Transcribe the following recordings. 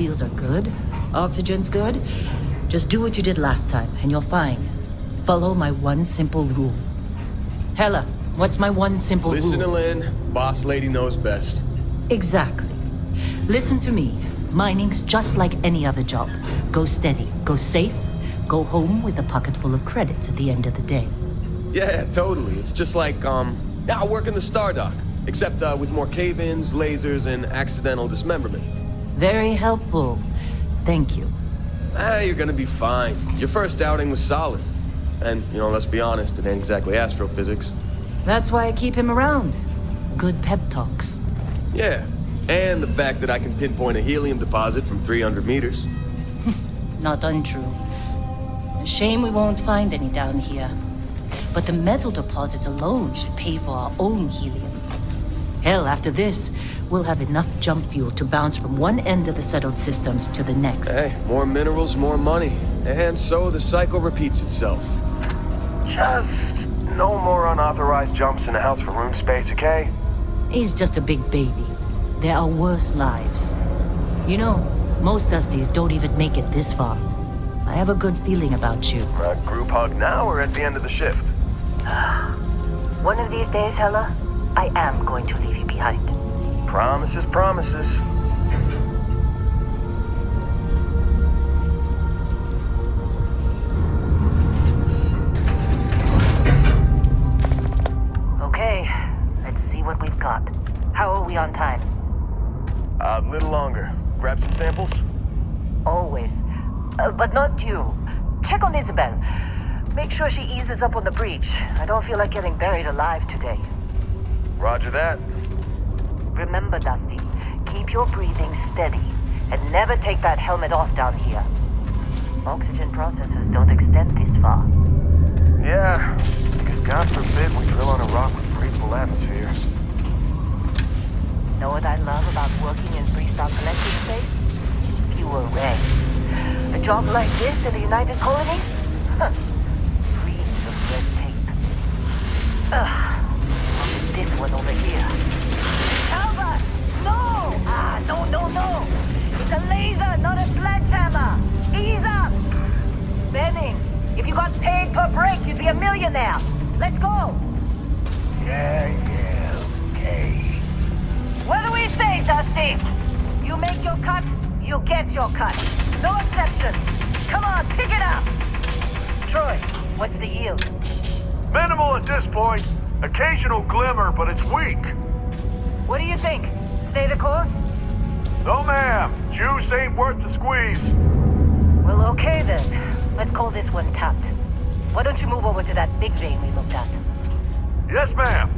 seals are good. Oxygen's good. Just do what you did last time, and you're fine. Follow my one simple rule. Hella, what's my one simple rule? Listen to Lynn. Boss lady knows best. Exactly. Listen to me. Mining's just like any other job. Go steady, go safe, go home with a pocket full of credits at the end of the day. Yeah, totally. It's just like, I work in the Star Dock. Except with more cave-ins, lasers, and accidental dismemberment. Very helpful. Thank you. You're gonna be fine. Your first outing was solid. And, let's be honest, it ain't exactly astrophysics. That's why I keep him around. Good pep talks. Yeah, and the fact that I can pinpoint a helium deposit from 300 meters. Not untrue. A shame we won't find any down here. But the metal deposits alone should pay for our own helium. Hell, after this, we'll have enough jump fuel to bounce from one end of the settled systems to the next. Hey, more minerals, more money. And so the cycle repeats itself. Just no more unauthorized jumps in the house for room space, okay? He's just a big baby. There are worse lives. Most Dusties don't even make it this far. I have a good feeling about you. Group hug now or at the end of the shift? One of these days, Hella, I am going to leave you behind. Promises, promises. Okay, let's see what we've got. How are we on time? A little longer. Grab some samples? Always. But not you. Check on Isabel. Make sure she eases up on the breach. I don't feel like getting buried alive today. Roger that. Remember, Dusty, keep your breathing steady and never take that helmet off down here. Oxygen processors don't extend this far. Yeah, because God forbid we drill on a rock with breathable atmosphere. Know what I love about working in Freestyle Collective space? Fewer regs. A job like this in the United Colonies? Huh. Free of red tape. Ugh. This one over here. Albert! No! No! It's a laser, not a sledgehammer! Ease up! Benning, if you got paid per break, you'd be a millionaire. Let's go! Yeah, okay. What do we say, Dusty? You make your cut, you get your cut. No exceptions. Come on, pick it up! Troy, what's the yield? Minimal at this point. Occasional glimmer, but it's weak. What do you think? Stay the course? No, ma'am. Juice ain't worth the squeeze. Well, okay then. Let's call this one tapped. Why don't you move over to that big vein we looked at? Yes, ma'am.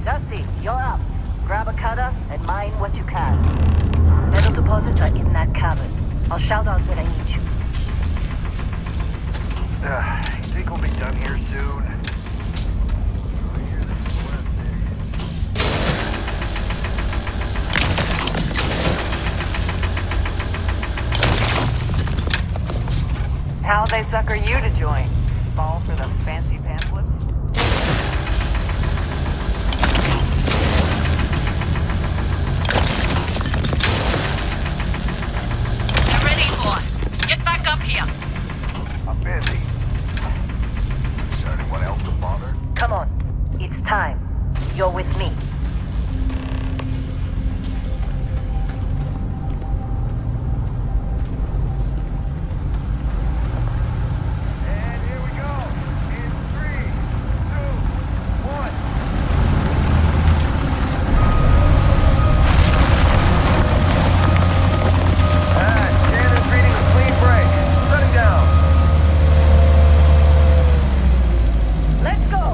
Dusty, you're up. Grab a cutter and mine what you can. Metal deposits are in that cavern. I'll shout out when I need you. Think we'll be done here soon. How'd they sucker you to join? Fall for the fancy pamphlets? They're ready, boss. Get back up here. I'm busy. Is there anyone else to bother? Come on. It's time. You're with me. And here we go. In 3, 2, 1. Shannon's reading a clean break. Shutting down. Let's go!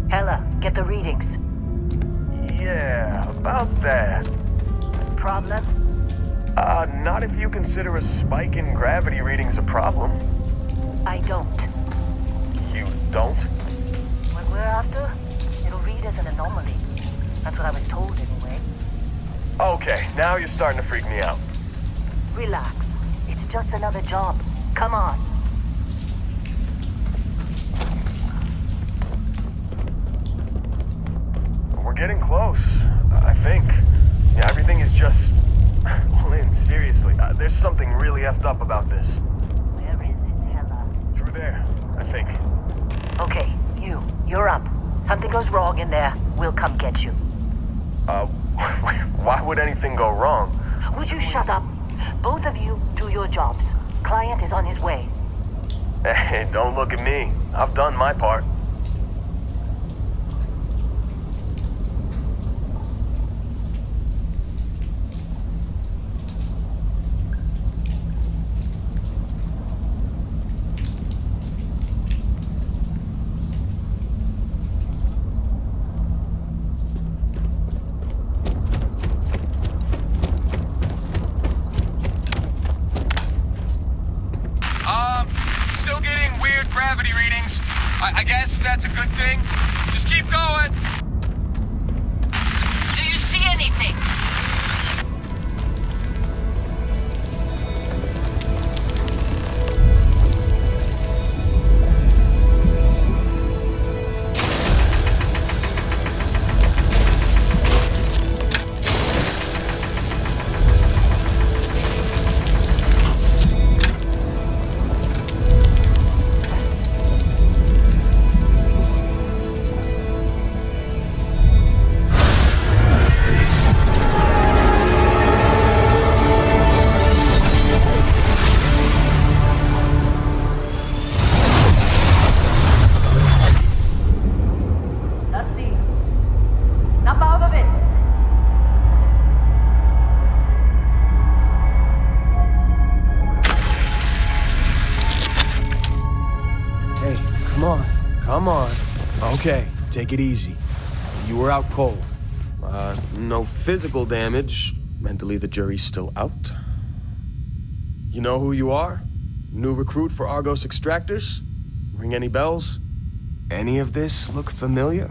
Hella, get the readings. Yeah, about that. Problem? Not if you consider a spike in gravity readings a problem. I don't. You don't? What we're after? data's an anomaly. That's what I was told anyway. Okay, now you're starting to freak me out. Relax. It's just another job. Come on. We're getting close, I think. Yeah, everything is just... Well, Lynn, seriously, there's something really effed up about this. Where is it, Hella? Through there, I think. Okay, you're up. Something goes wrong in there, we'll come get you. Why would anything go wrong? Would you shut up? Both of you do your jobs. Client is on his way. Hey, don't look at me. I've done my part. Still getting weird gravity readings. I guess that's a good thing. Just keep going. Do you see anything? Snap out of it! Hey, come on. Okay, take it easy. You were out cold. No physical damage. Mentally, the jury's still out. You know who you are? New recruit for Argos Extractors? Ring any bells? Any of this look familiar?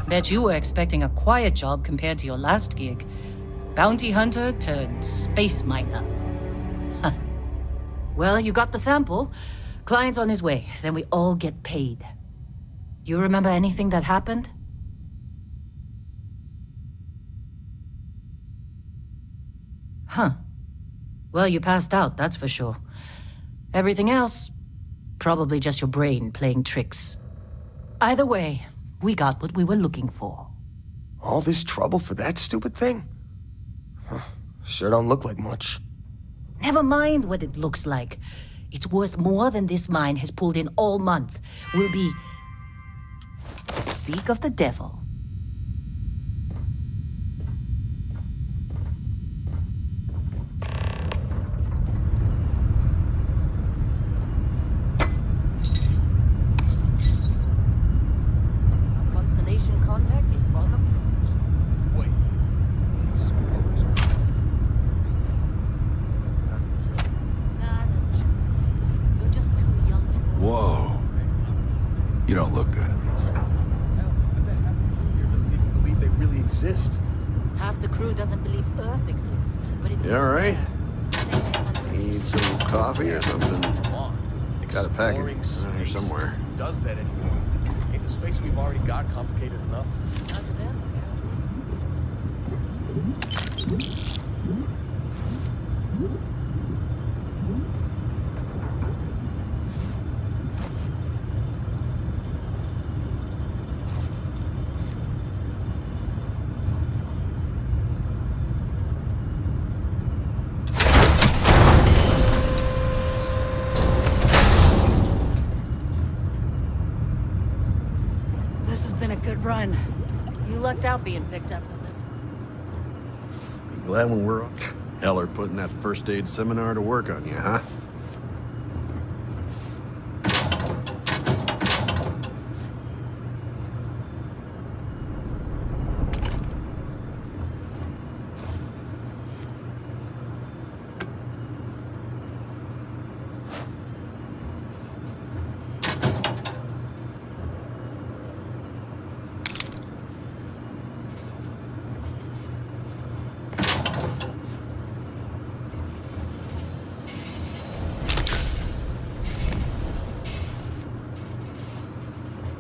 Bet you were expecting a quiet job compared to your last gig. Bounty hunter turned space miner. Huh. Well, you got the sample. Client's on his way, then we all get paid. You remember anything that happened? Huh. Well, you passed out, that's for sure. Everything else, probably just your brain playing tricks. Either way, we got what we were looking for. All this trouble for that stupid thing? Huh. Sure don't look like much. Never mind what it looks like. It's worth more than this mine has pulled in all month. We'll be... Speak of the devil. Our constellation contact is on approach. Wait. Not a joke. You're just too young to know. Whoa. You don't look good. Hell, I bet half the crew here doesn't even believe they really exist. Half the crew doesn't believe Earth exists, but it's... You all right? Same thing. Need some coffee or something? Come on. Got a package Exploring around here space. somewhere. Who does that anymore? Ain't the space we've already got complicated enough? Not to them, apparently. This has been a good run. You lucked out being picked up for this one. You glad when we're up? Heller putting that first aid seminar to work on you, huh?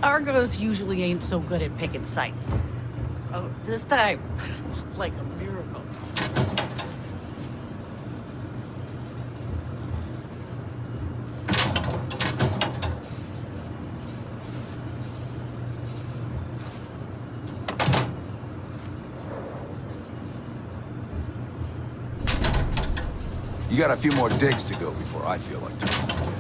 Argos usually ain't so good at picking sites. Oh, this time, like a miracle. You got a few more digs to go before I feel like talking to you.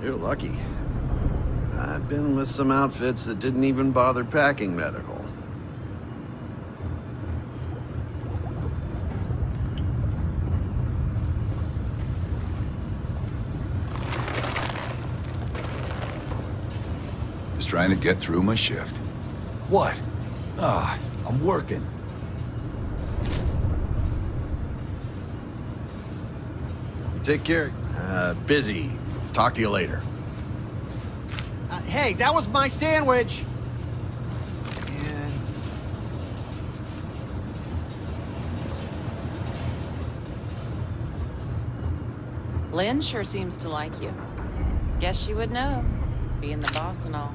You're lucky. I've been with some outfits that didn't even bother packing medical. Just trying to get through my shift. What? Ah, I'm working. Take care. Busy. Talk to you later. Hey, that was my sandwich! Man. Lynn sure seems to like you. Guess she would know, being the boss and all.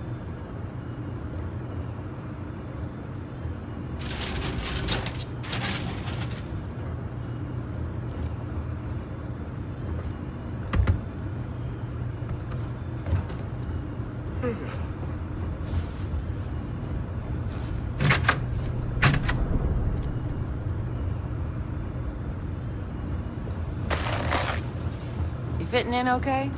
You fitting in okay?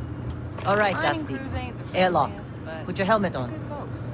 All right, Mining Dusty. crews ain't the Airlock. friendliest, but Put your helmet on. good folks.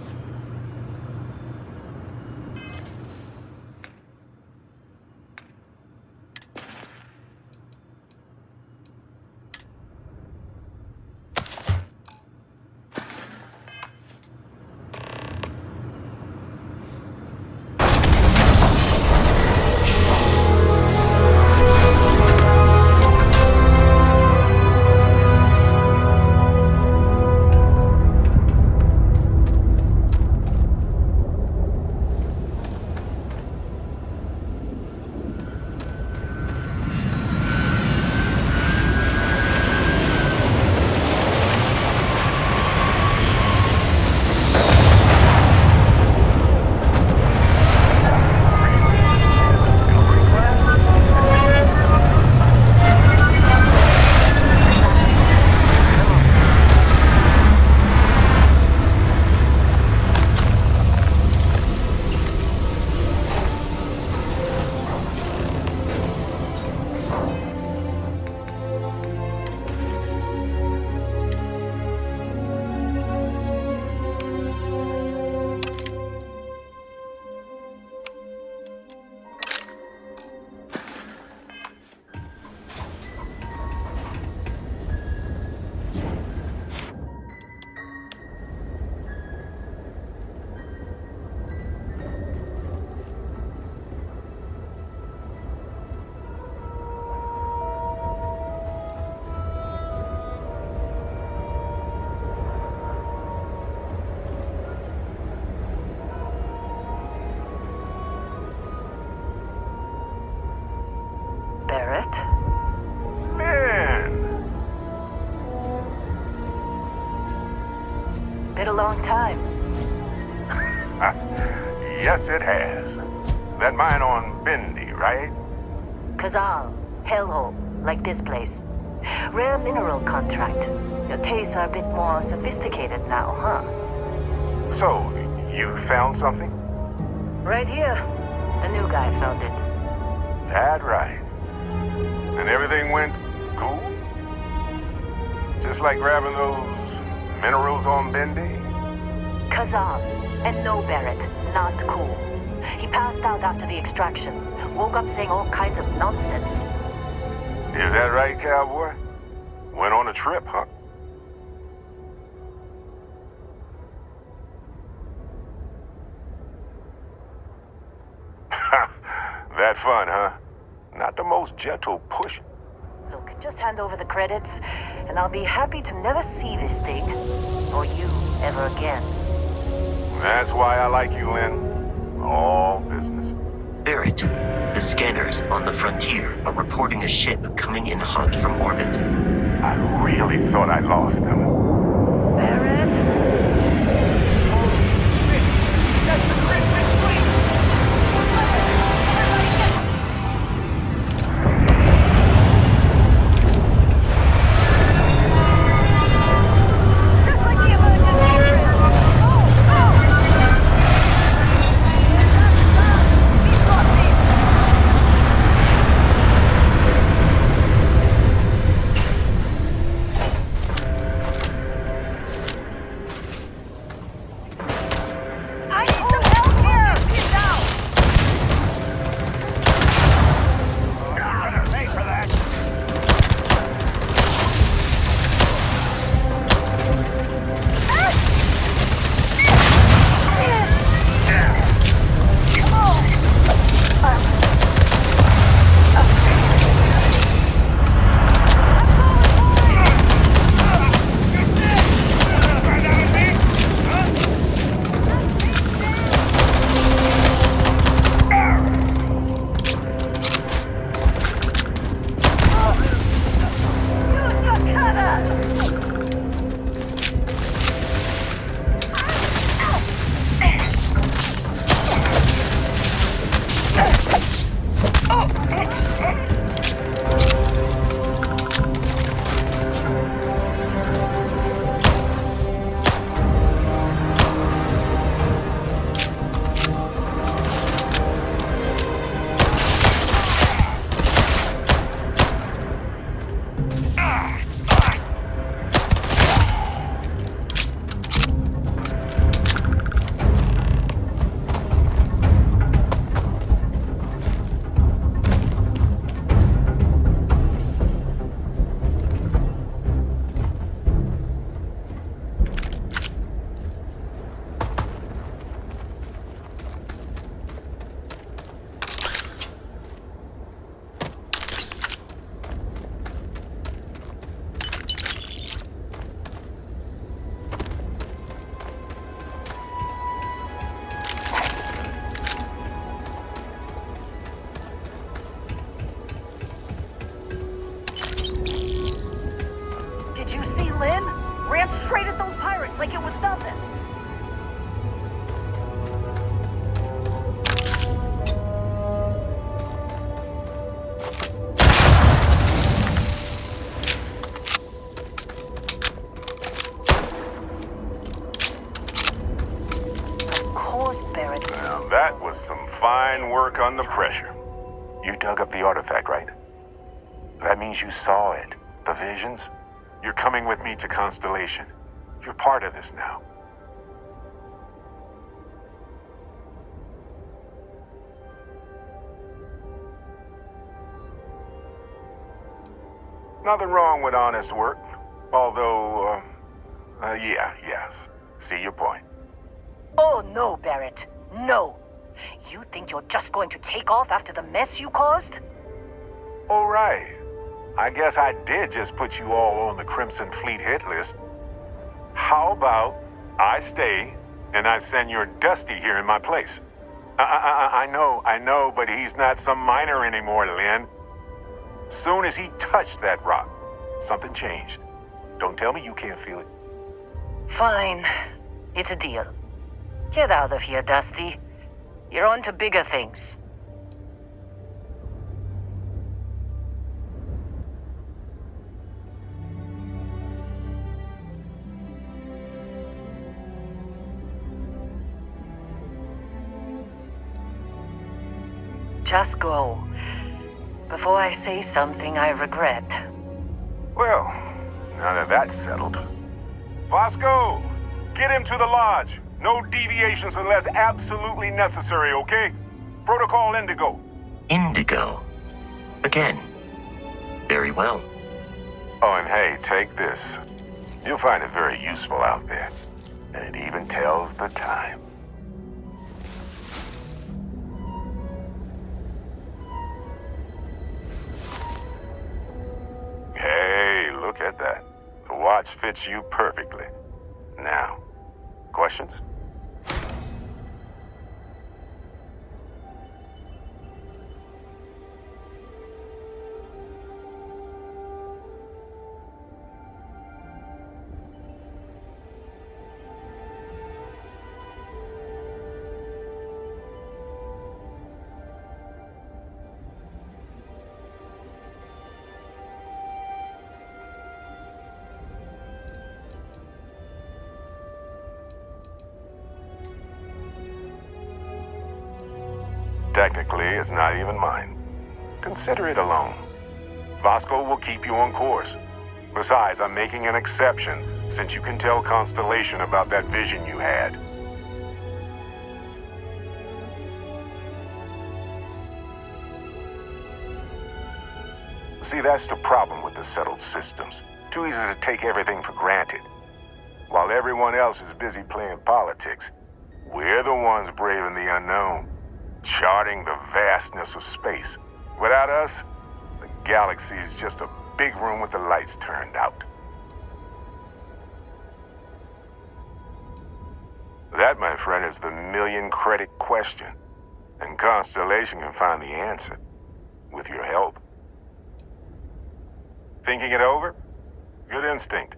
Been a long time. Yes, it has. That mine on Bendy, right? Kazal, hellhole, like this place. Rare mineral contract. Your tastes are a bit more sophisticated now, huh? So, you found something? Right here. The new guy found it. That right. And everything went cool? Just like grabbing those minerals on Bendy? Kazal, and no Barrett, not cool. He passed out after the extraction. Woke up saying all kinds of nonsense. Is that right, cowboy? Went on a trip, huh? That fun, huh? Not the most gentle push. Look, just hand over the credits, and I'll be happy to never see this thing, or you, ever again. That's why I like you, Lynn. All business. Barrett, the scanners on the frontier are reporting a ship coming in hot from orbit. I really thought I lost them. Barrett? Oh, shit. That's the Crimson Fleet! Just like the emergency drill! He's got me! I need some help here! Get down! Pay for that. Use your cutter! Did you see Lynn? Ran straight at those pirates like it was nothing. Of course, Barrett. Now, that was some fine work under pressure. You dug up the artifact, right? That means you saw it. The visions? You're coming with me to Constellation. You're part of this now. Nothing wrong with honest work. Although, yes. See your point. Oh, no, Barrett. No. You think you're just going to take off after the mess you caused? All right. I guess I did just put you all on the Crimson Fleet hit list. How about I stay and I send your Dusty here in my place? I know, but he's not some miner anymore, Lynn. Soon as he touched that rock, something changed. Don't tell me you can't feel it. Fine. It's a deal. Get out of here, Dusty. You're on to bigger things. Just go. Before I say something I regret. Well, now that that's settled. Vasco, get him to the lodge. No deviations unless absolutely necessary, okay? Protocol Indigo. Indigo. Again. Very well. Oh, and hey, take this. You'll find it very useful out there. And it even tells the time. Hey, look at that. The watch fits you perfectly. Now, questions? Technically, it's not even mine. Consider it a loan. Vasco will keep you on course. Besides, I'm making an exception since you can tell Constellation about that vision you had. See, that's the problem with the settled systems. Too easy to take everything for granted. While everyone else is busy playing politics, we're the ones braving the unknown. Charting the vastness of space. Without us, the galaxy is just a big room with the lights turned out. That, my friend, is the million-credit question. And Constellation can find the answer. With your help. Thinking it over? Good instinct.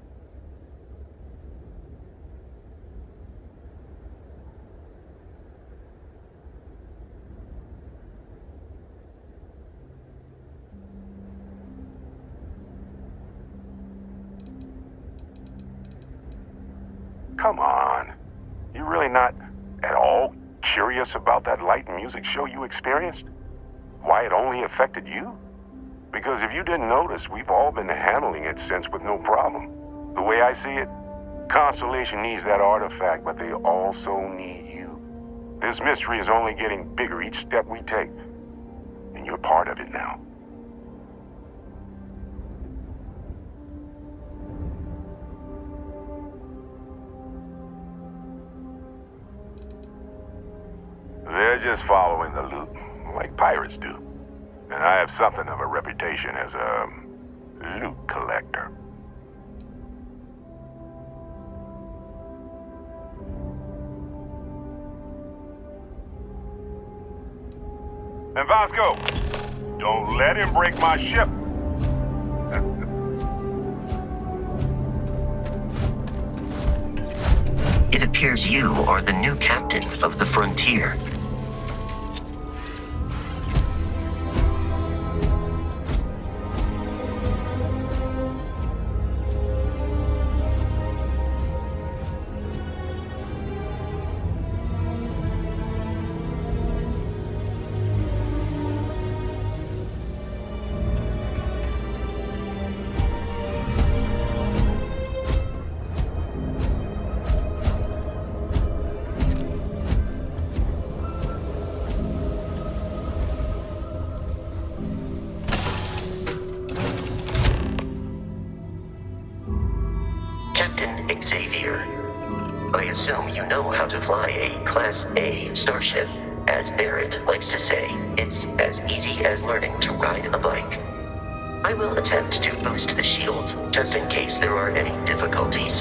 Come on. You're really not at all curious about that light and music show you experienced? Why it only affected you? Because if you didn't notice, we've all been handling it since with no problem. The way I see it, Constellation needs that artifact, but they also need you. This mystery is only getting bigger each step we take. And you're part of it now. They're just following the loot, like pirates do. And I have something of a reputation as a loot collector. And Vasco, don't let him break my ship. It appears you are the new captain of the Frontier. Captain Xavier, I assume you know how to fly a Class A starship. As Barrett likes to say, it's as easy as learning to ride a bike. I will attempt to boost the shields, just in case there are any difficulties.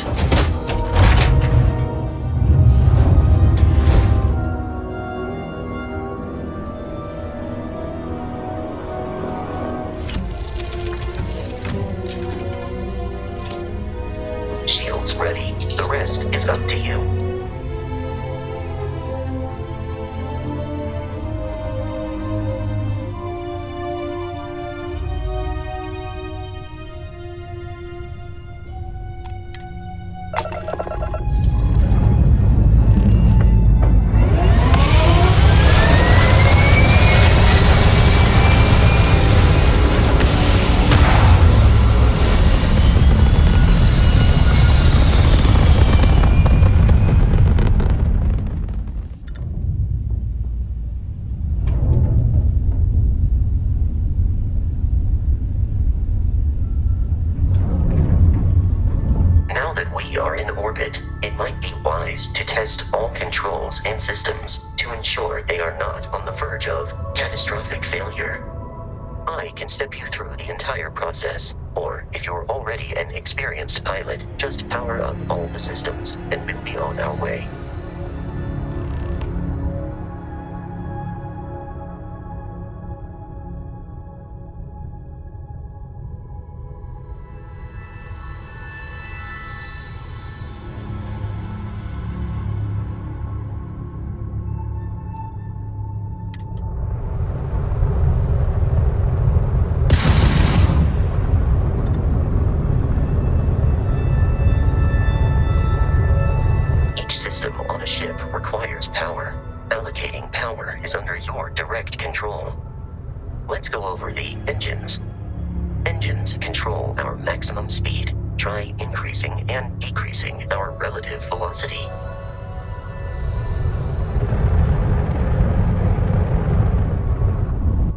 Shields ready. The rest is up to you. orbit, it might be wise to test all controls and systems to ensure they are not on the verge of catastrophic failure. I can step you through the entire process, or if you're already an experienced pilot, just power up all the systems and we'll be on our way. Requires power. Allocating power is under your direct control. Let's go over the engines. Engines control our maximum speed. Try increasing and decreasing our relative velocity.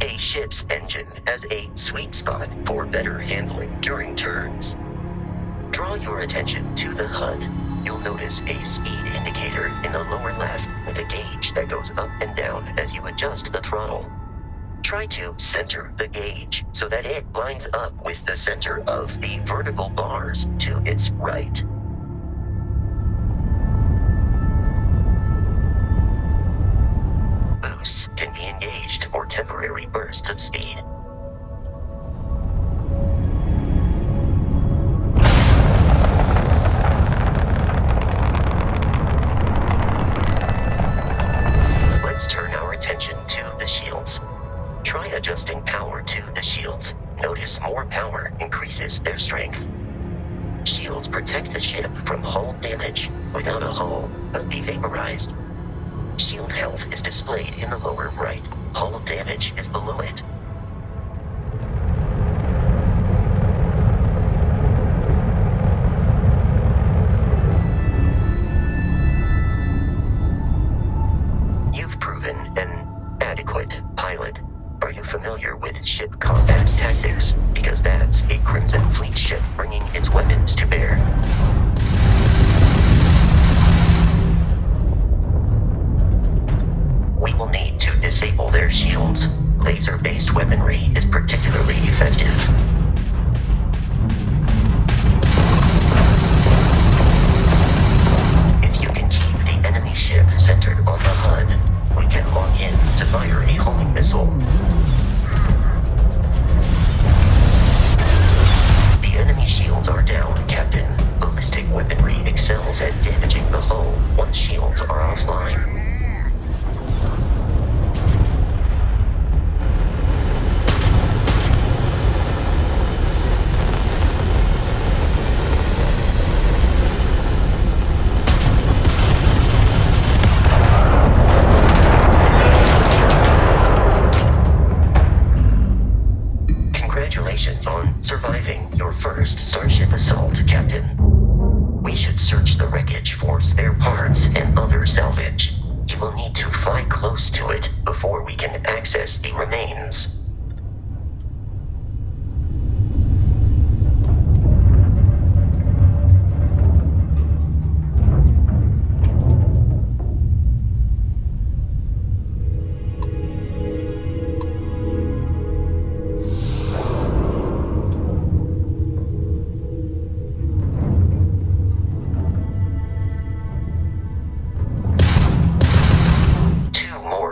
A ship's engine has a sweet spot for better handling during turns. Draw your attention to the HUD. You'll notice a speed indicator in the lower left with a gauge that goes up and down as you adjust the throttle. Try to center the gauge so that it lines up with the center of the vertical bars to its right. Boosts can be engaged for temporary bursts of speed. Try adjusting power to the shields. Notice more power increases their strength. Shields protect the ship from hull damage. Without a hull, they'll be vaporized. Shield health is displayed in the lower right. Hull damage is below it. You've proven an adequate pilot. Are you familiar with ship combat tactics? Because that's a Crimson Fleet ship bringing its weapons to bear. We will need to disable their shields. Laser-based weaponry is particularly effective. If you can keep the enemy ship centered on the HUD, we can lock in to fire a homing missile. The enemy shields are down, Captain. Ballistic weaponry excels at damaging the hull once shields are offline. Congratulations on surviving your first Starship assault, Captain. We should search the wreckage for spare parts and other salvage. You will need to fly close to it before we can access the remains.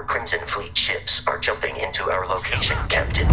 Crimson Fleet ships are jumping into our location, Captain.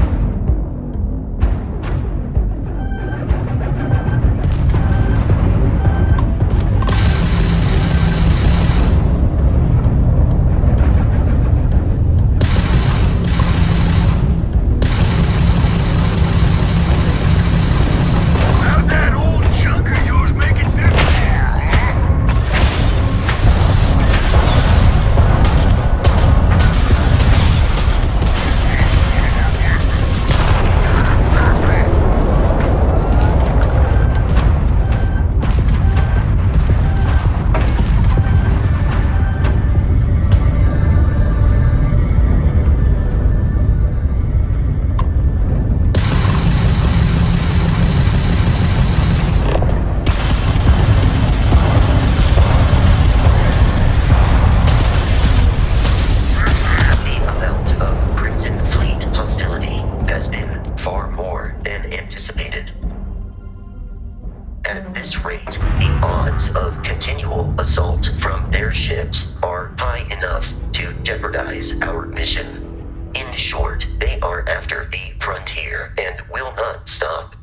after the frontier and will not stop.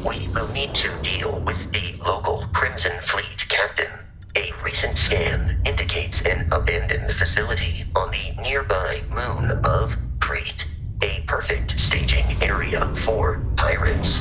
We will need to deal with the local Crimson Fleet captain. A recent scan indicates an abandoned facility on the nearby moon of Crete, a perfect staging area for pirates.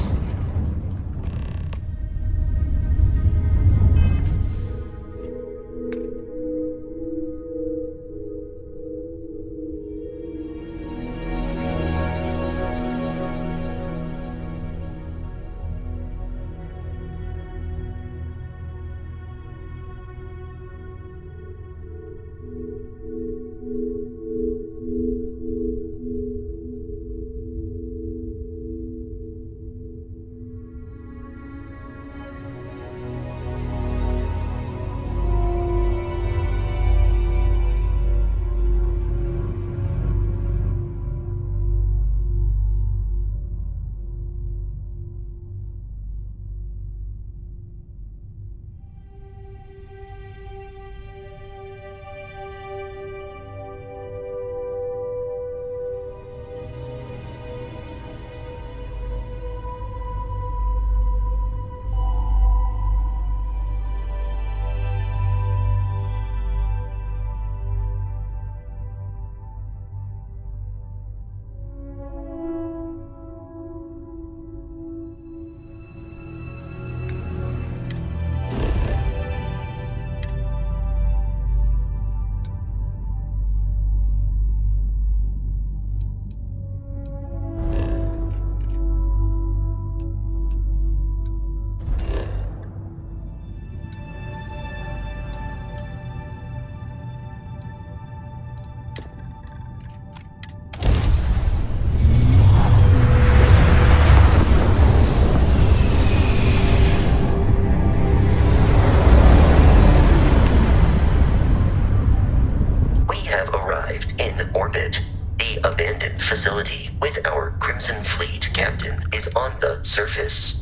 Facility with our Crimson Fleet captain is on the surface.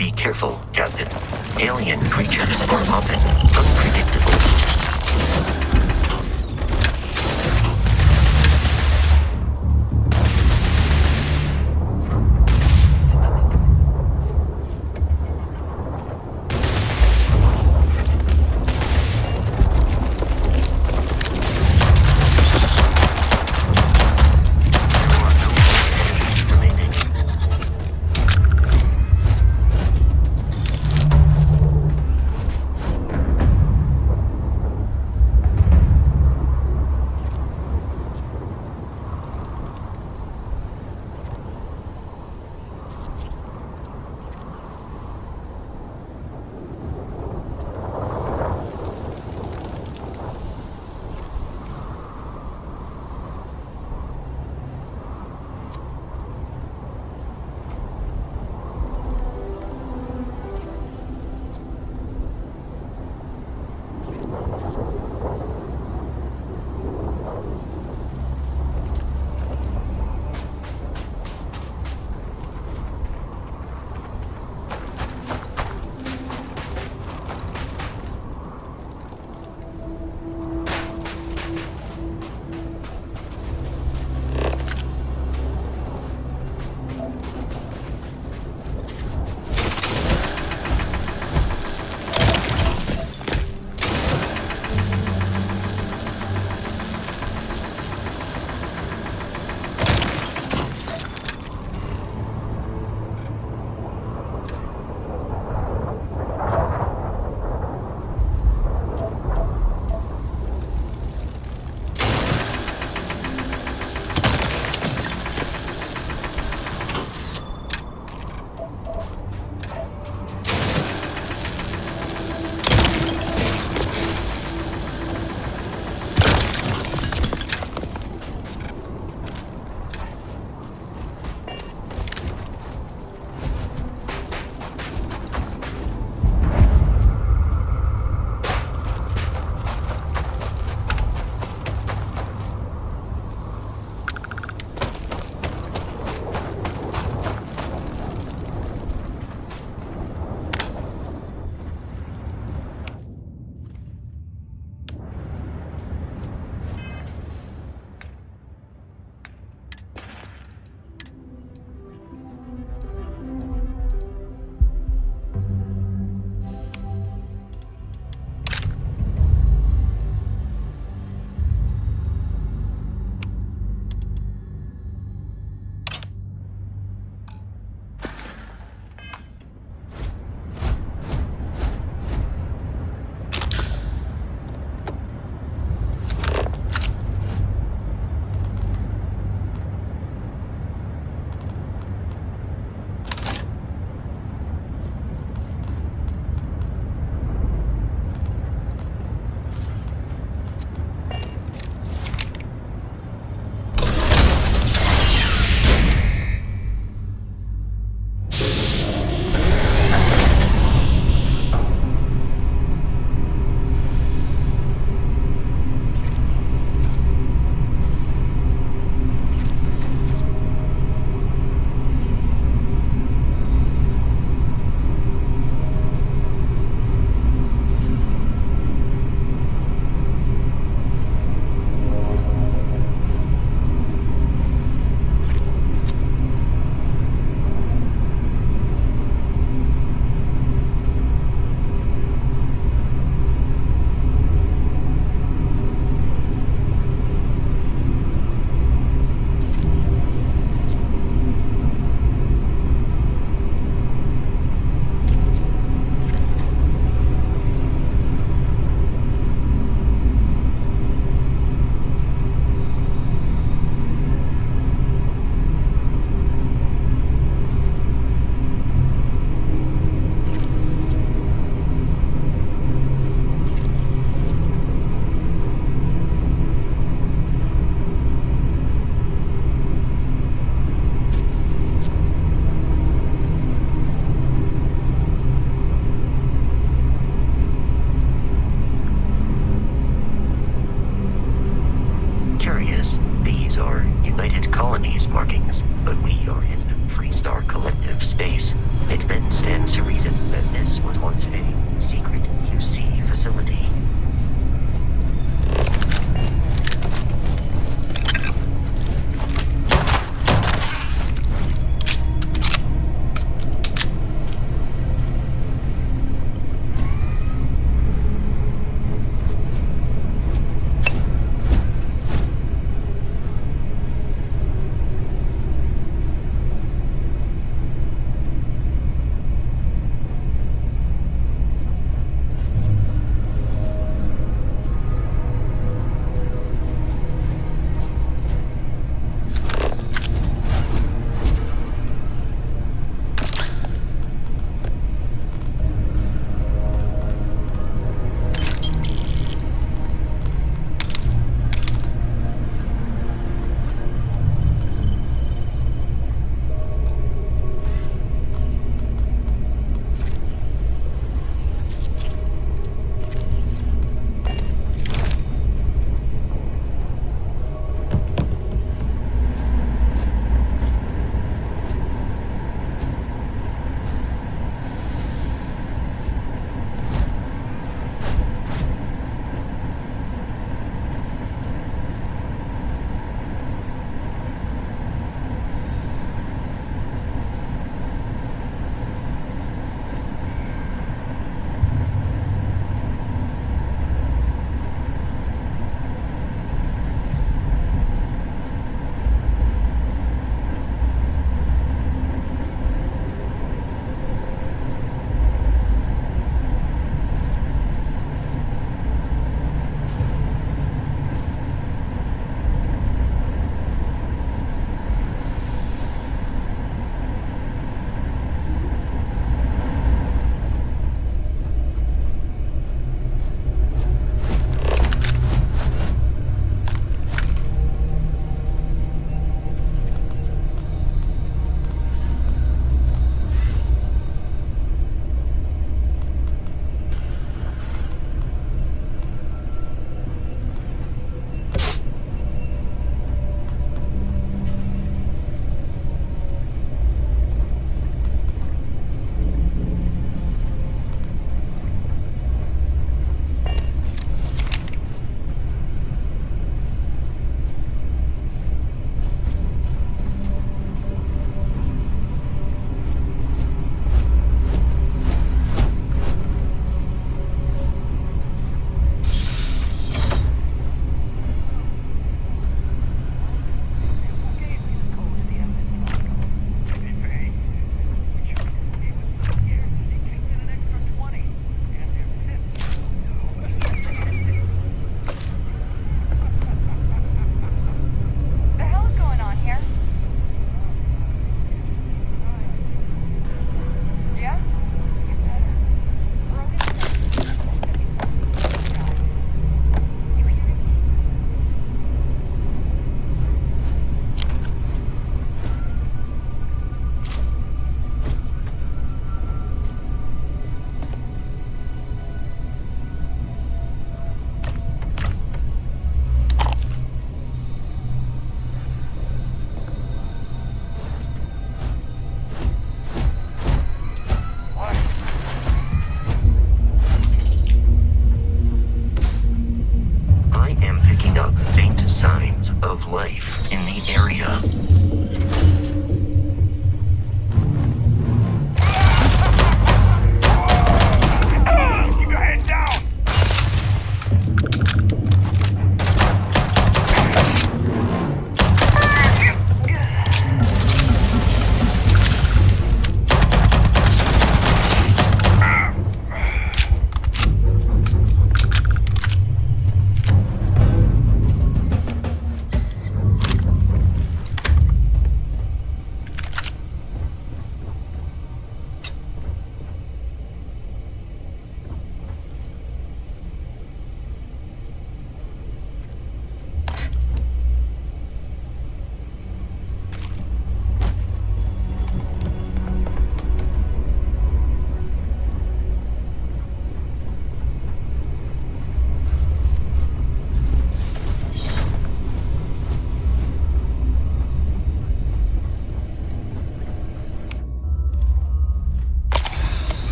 Be careful, Captain. Alien creatures are often unpredictable.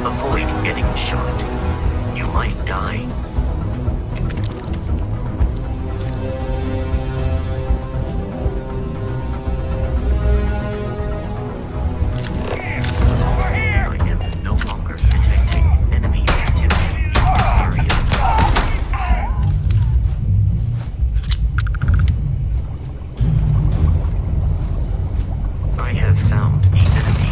Avoid getting shot. You might die. I am no longer detecting enemy activity in this area. I have found the enemy.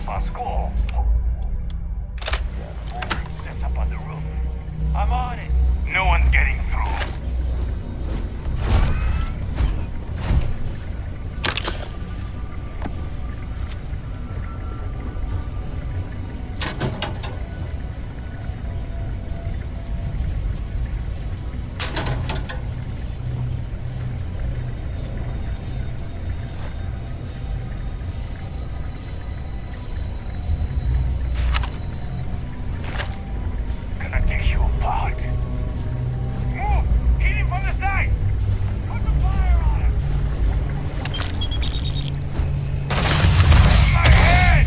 Our school. Sits up on the roof. I'm on it. No one's getting through. Gonna take you apart. Move! Hit him from the sides! Put the fire on him! My head!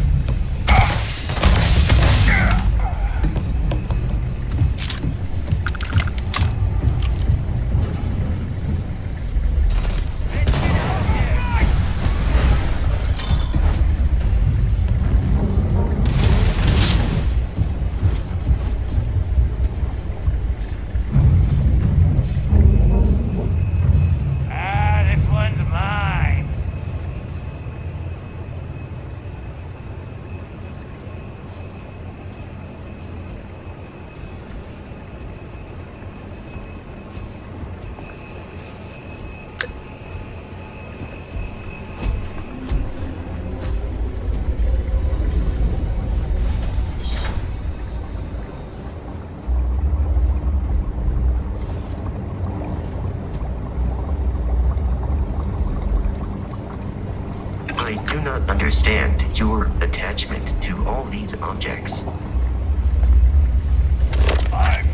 This one's mine. I do not understand your attachment to all these objects. I'm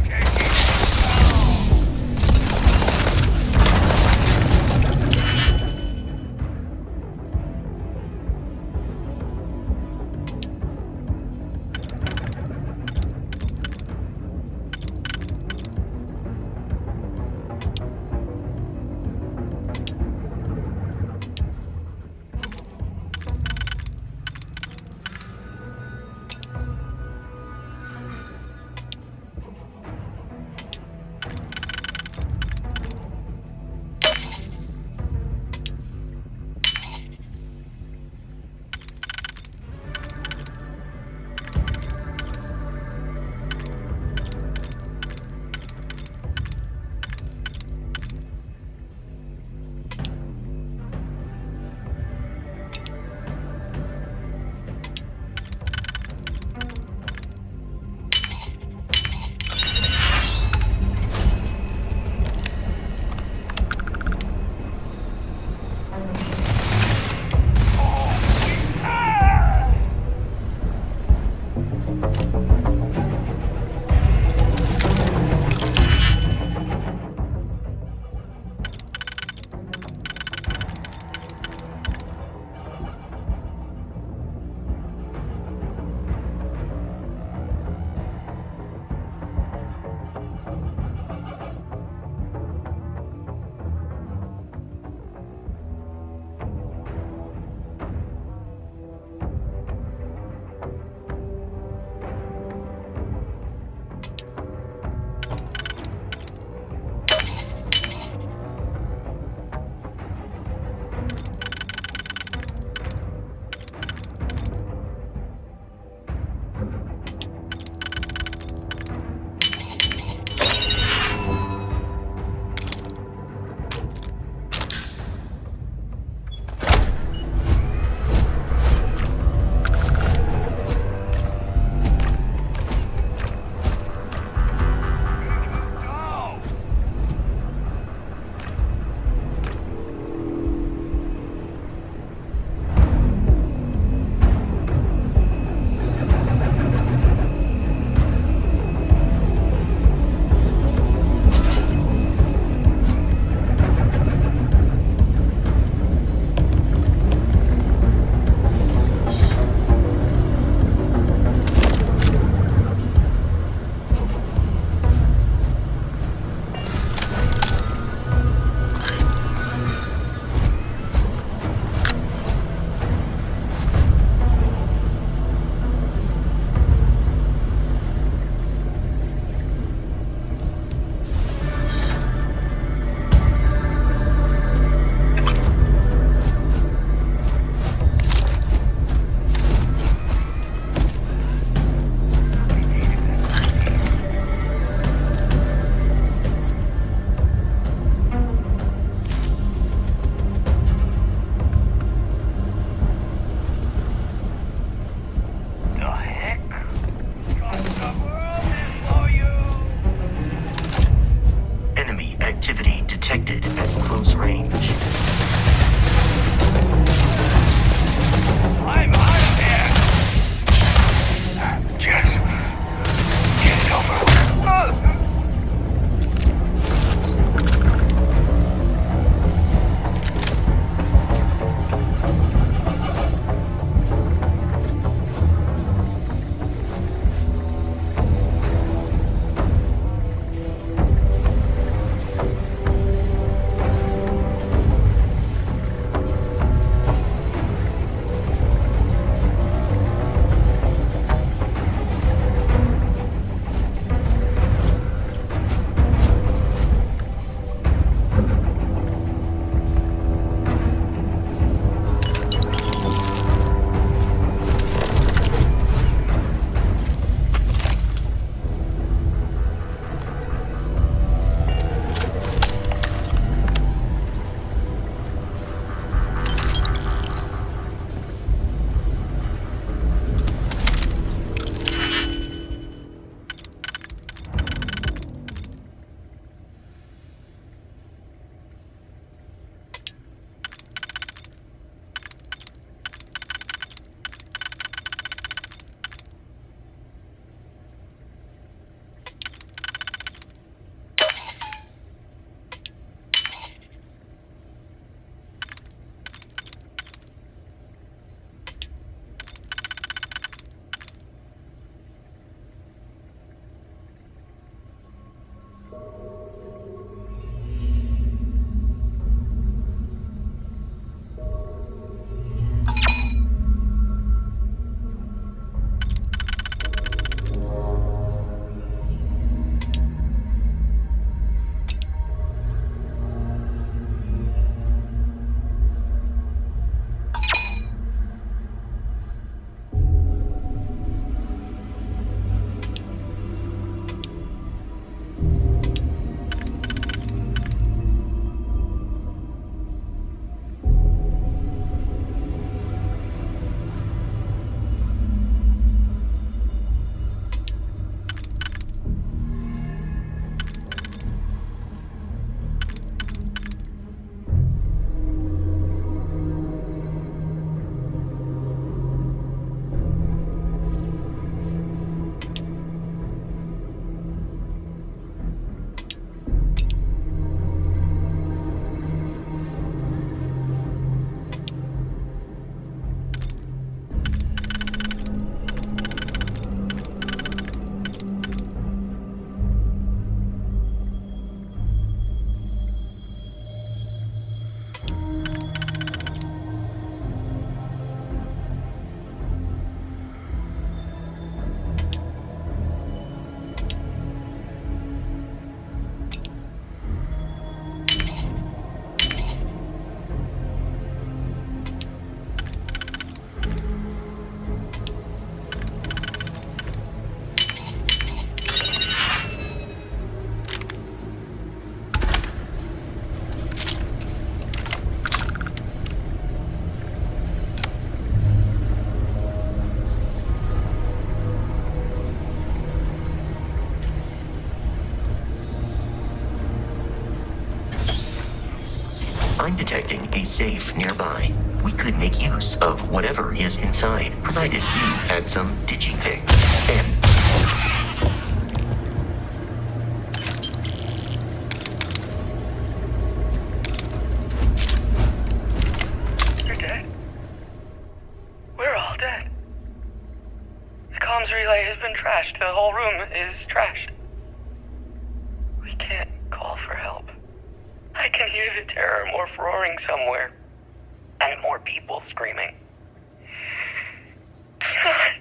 detecting a safe nearby. We could make use of whatever is inside, provided you had some digipics. And You're dead? We're all dead. The comms relay has been trashed. The whole room is trashed. We can't call for help. I can hear the terror morph roaring somewhere. And more people screaming. God.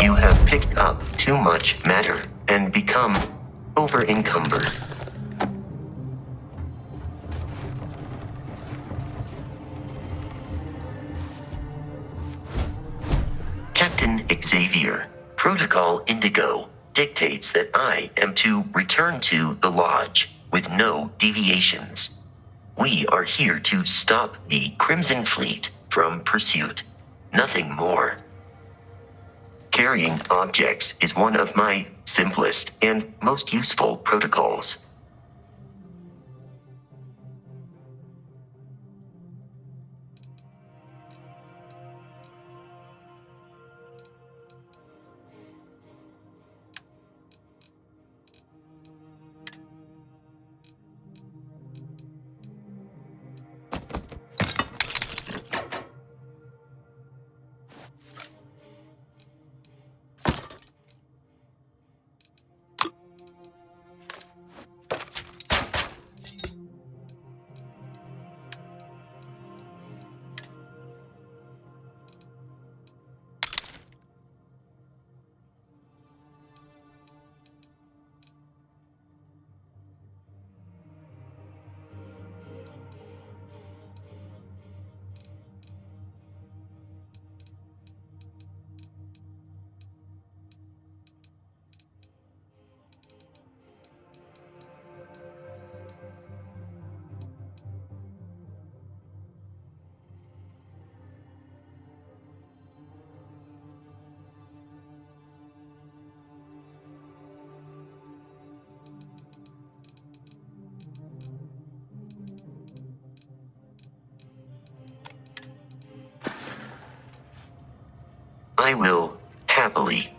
you have picked up too much matter and become over-encumbered. Captain Xavier, Protocol Indigo dictates that I am to return to the Lodge with no deviations. We are here to stop the Crimson Fleet from pursuit. Nothing more. Carrying objects is one of my simplest and most useful protocols. I will happily.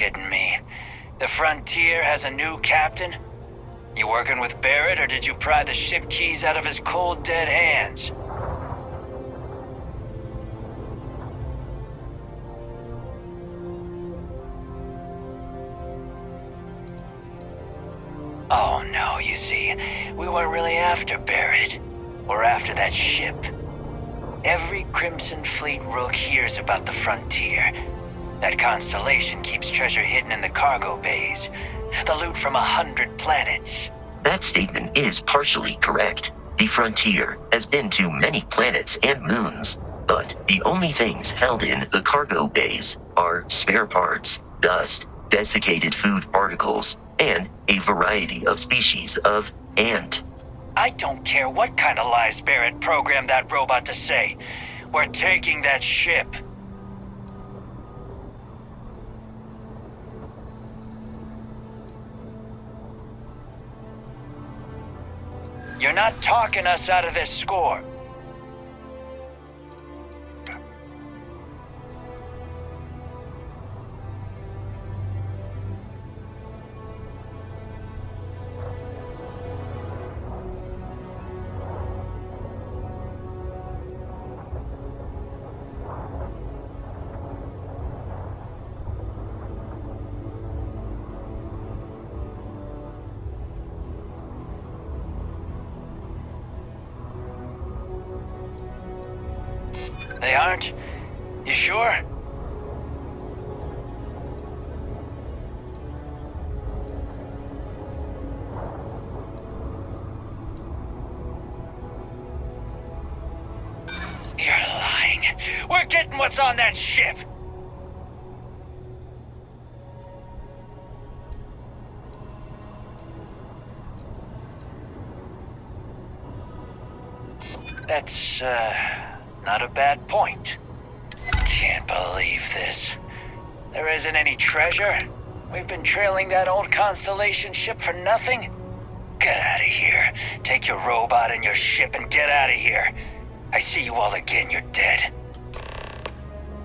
kidding me? The Frontier has a new captain? You working with Barrett, or did you pry the ship keys out of his cold, dead hands? Oh no, you see, we weren't really after Barrett. We're after that ship. Every Crimson Fleet rook hears about the Frontier. That constellation keeps treasure hidden in the cargo bays. The loot from 100 planets. That statement is partially correct. The Frontier has been to many planets and moons, but the only things held in the cargo bays are spare parts, dust, desiccated food particles, and a variety of species of ant. I don't care what kind of lies Barrett programmed that robot to say. We're taking that ship. You're not talking us out of this score. They aren't? You sure? You're lying. We're getting what's on that ship. That's, not a bad point. Can't believe this. There isn't any treasure? We've been trailing that old Constellation ship for nothing? Get out of here. Take your robot and your ship and get out of here. I see you all again, you're dead.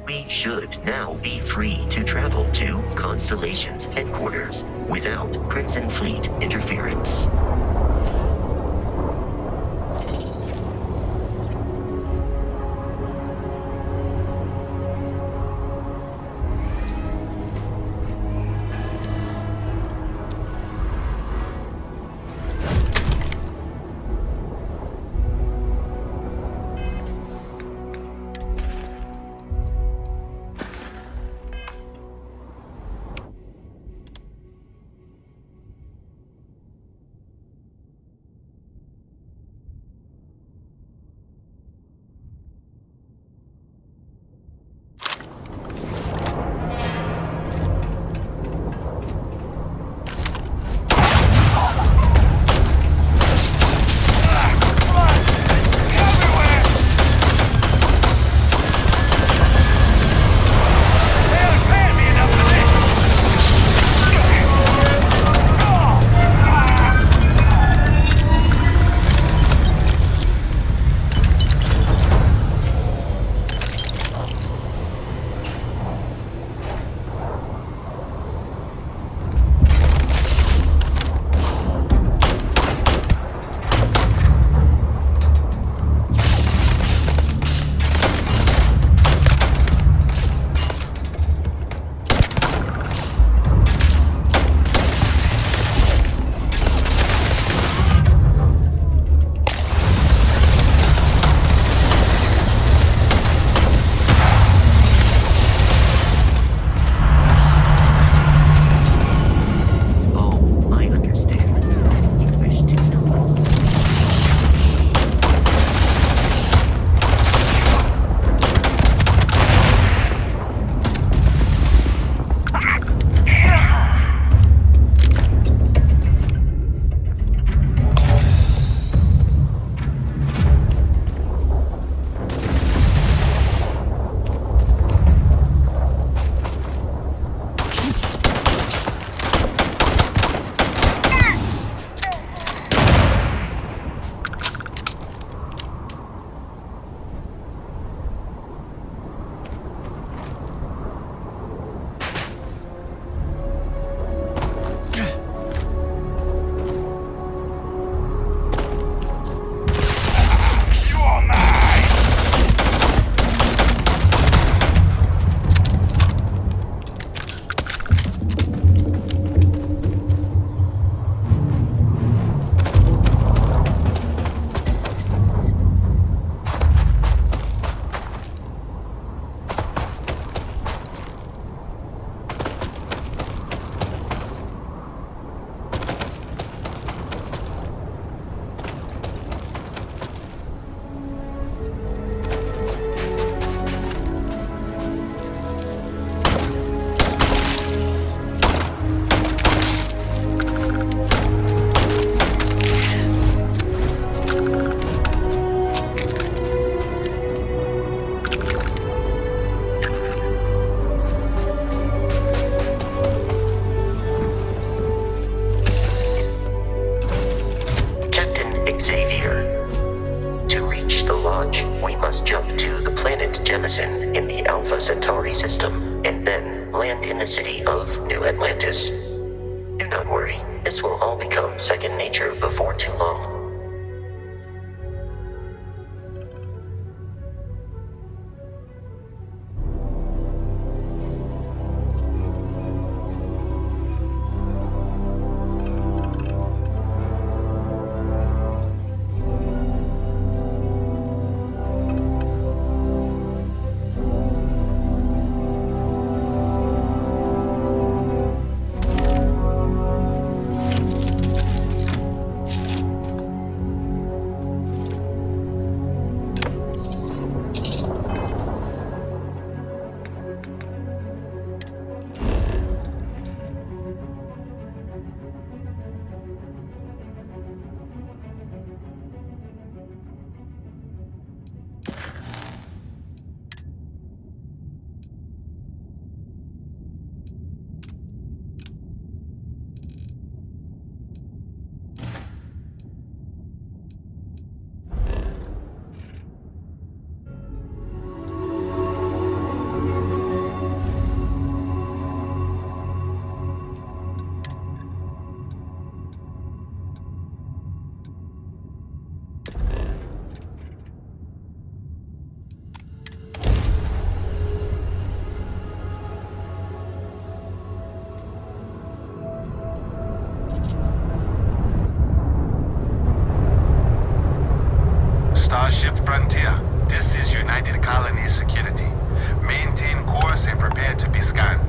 We should now be free to travel to Constellation's headquarters without Crimson Fleet interference. Alpha Centauri system, and then land in the city of New Atlantis. Do not worry, this will all become second nature before too long. Starship Frontier, this is United Colonies Security. Maintain course and prepare to be scanned.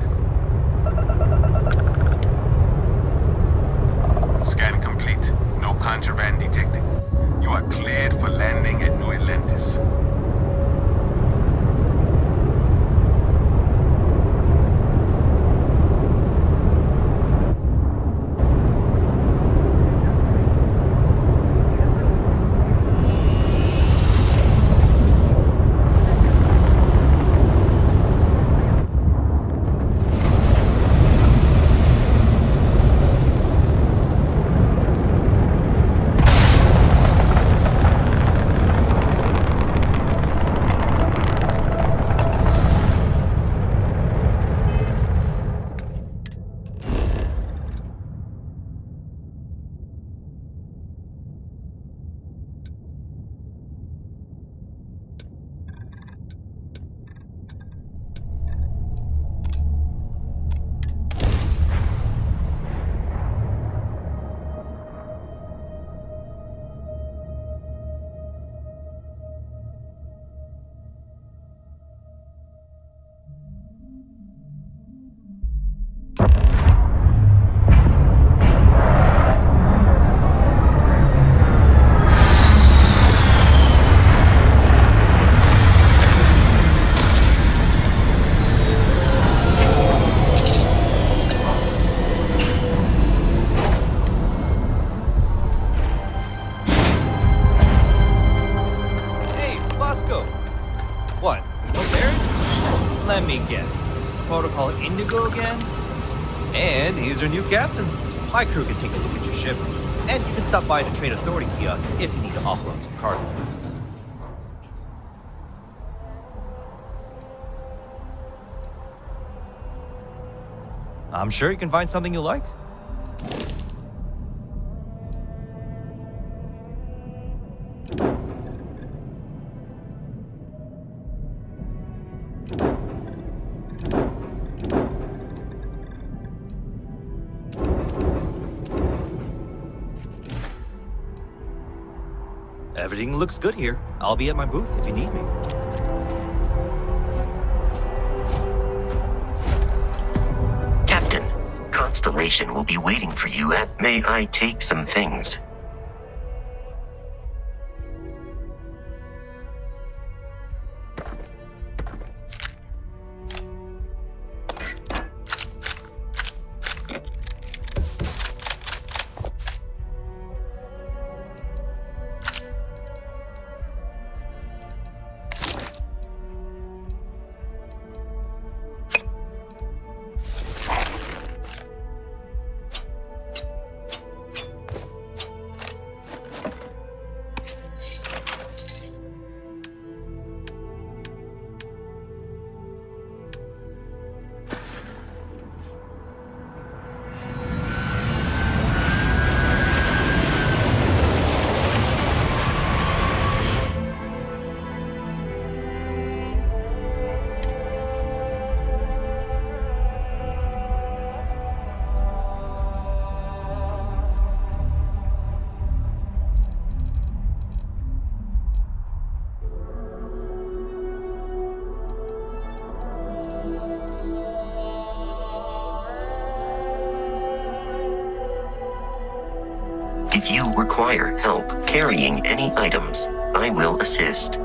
Scan complete. No contraband detected. You are cleared for landing at New Atlantis. What? No Barrett? Let me guess. Protocol Indigo again? And he's your new captain. My crew can take a look at your ship. And you can stop by the Trade Authority kiosk if you need to offload some cargo. I'm sure you can find something you like. Everything looks good here. I'll be at my booth if you need me. Captain, Constellation will be waiting for you at... May I take some things? If you require help carrying any items, I will assist.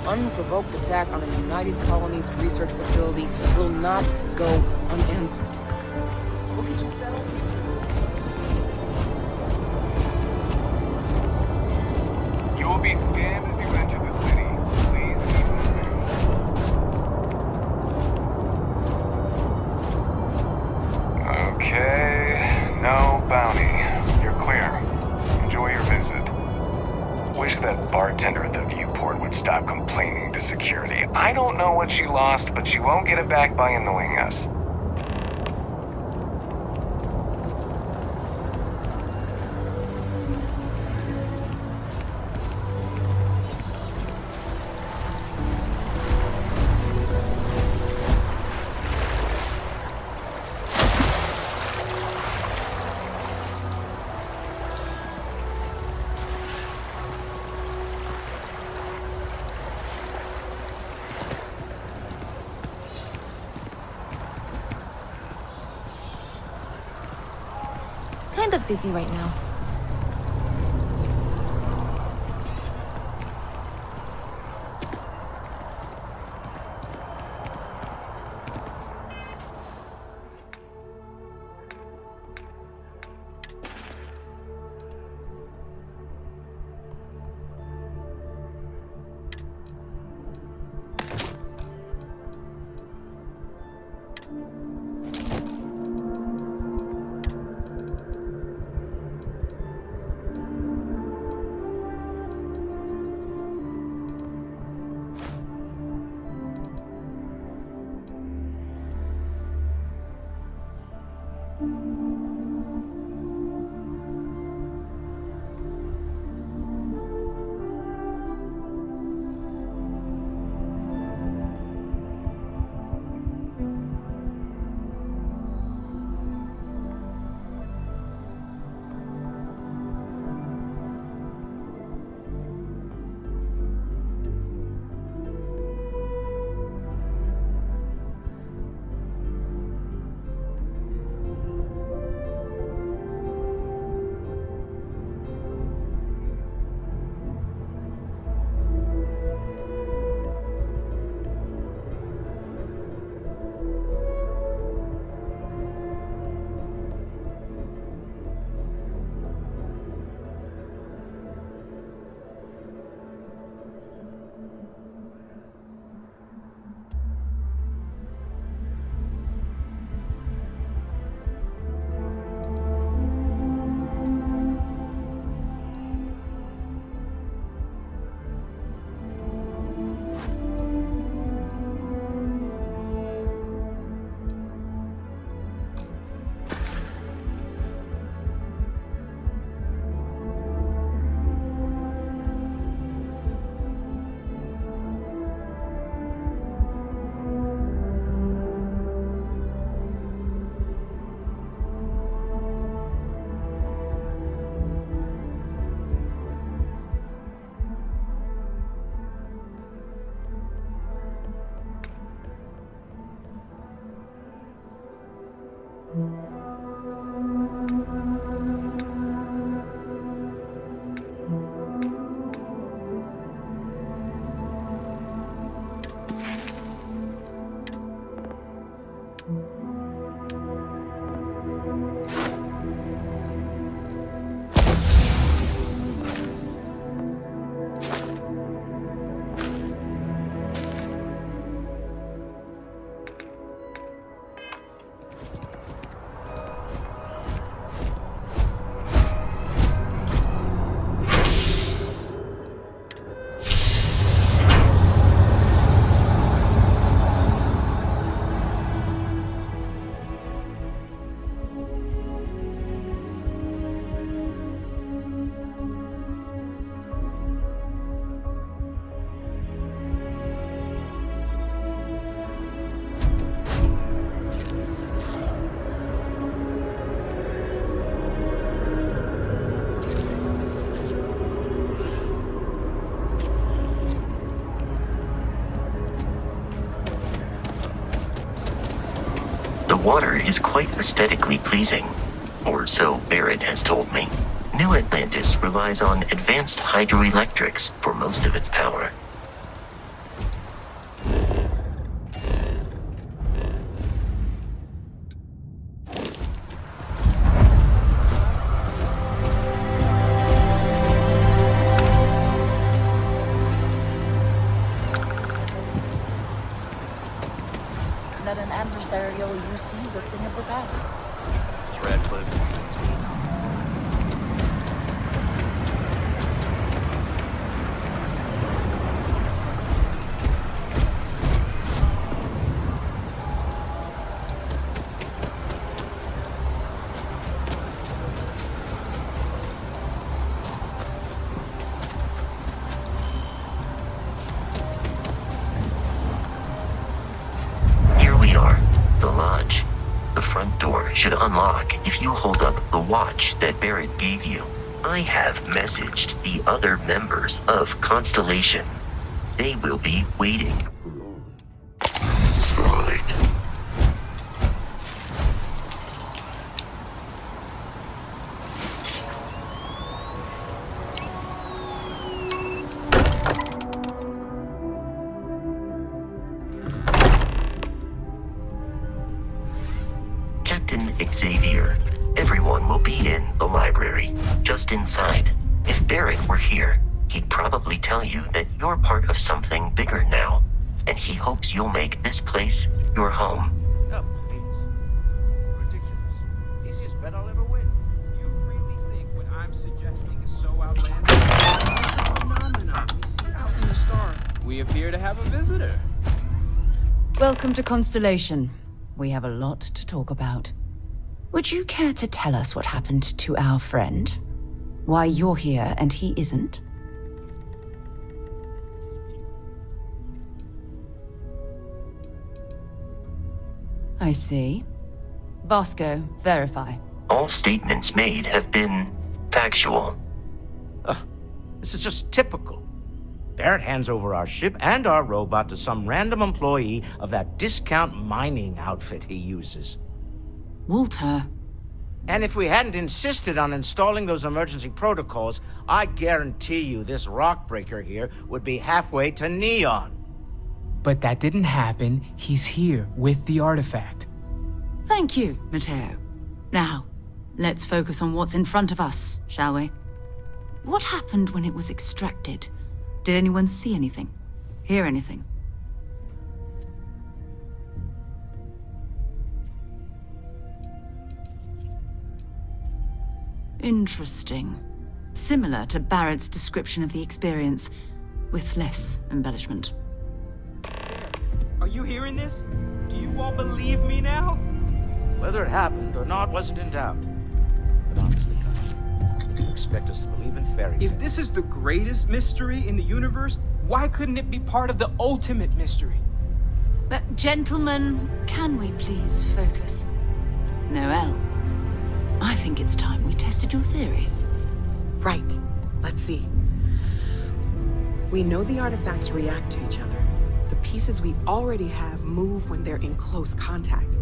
Unprovoked attack on a United Colonies research facility will not go unanswered. We'll get you settled. You will be scanned as you enter the city. Please keep moving. Okay, no bounty. You're clear. Enjoy your visit. Wish that bartender at the viewport would stop complaining to security. I don't know what she lost, but she won't get it back by annoying us. Kind of busy right now. The water is quite aesthetically pleasing, or so Barrett has told me. New Atlantis relies on advanced hydroelectrics for most of its power. That an adversarial UC is a thing of the past. It's Radcliffe. Should unlock if you hold up the watch that Barrett gave you. I have messaged the other members of Constellation. They will be waiting. Right. Captain Xavier, everyone will be in the library, just inside. If Barrett were here, he'd probably tell you that you're part of something bigger now, and he hopes you'll make this place your home. No, please. Ridiculous. Easiest bet I'll ever win. You really think what I'm suggesting is so outlandish? Phenomenon we see out in the star. We appear to have a visitor. Welcome to Constellation. We have a lot to talk about. Would you care to tell us what happened to our friend? Why you're here and he isn't? I see. Vasco, verify. All statements made have been factual. This is just typical. Barrett hands over our ship and our robot to some random employee of that discount mining outfit he uses. Walter. And if we hadn't insisted on installing those emergency protocols, I guarantee you this rock breaker here would be halfway to Neon. But that didn't happen. He's here with the artifact. Thank you, Matteo. Now, let's focus on what's in front of us, shall we? What happened when it was extracted? Did anyone see anything? Hear anything? Interesting. Similar to Barrett's description of the experience, with less embellishment. Are you hearing this? Do you all believe me now? Whether it happened or not wasn't in doubt. But honestly, Connor, you expect us to believe in fairy tales? If this is the greatest mystery in the universe, why couldn't it be part of the ultimate mystery? But gentlemen, can we please focus? Noel, I think it's time we tested your theory. Right. Let's see. We know the artifacts react to each other. The pieces we already have move when they're in close contact.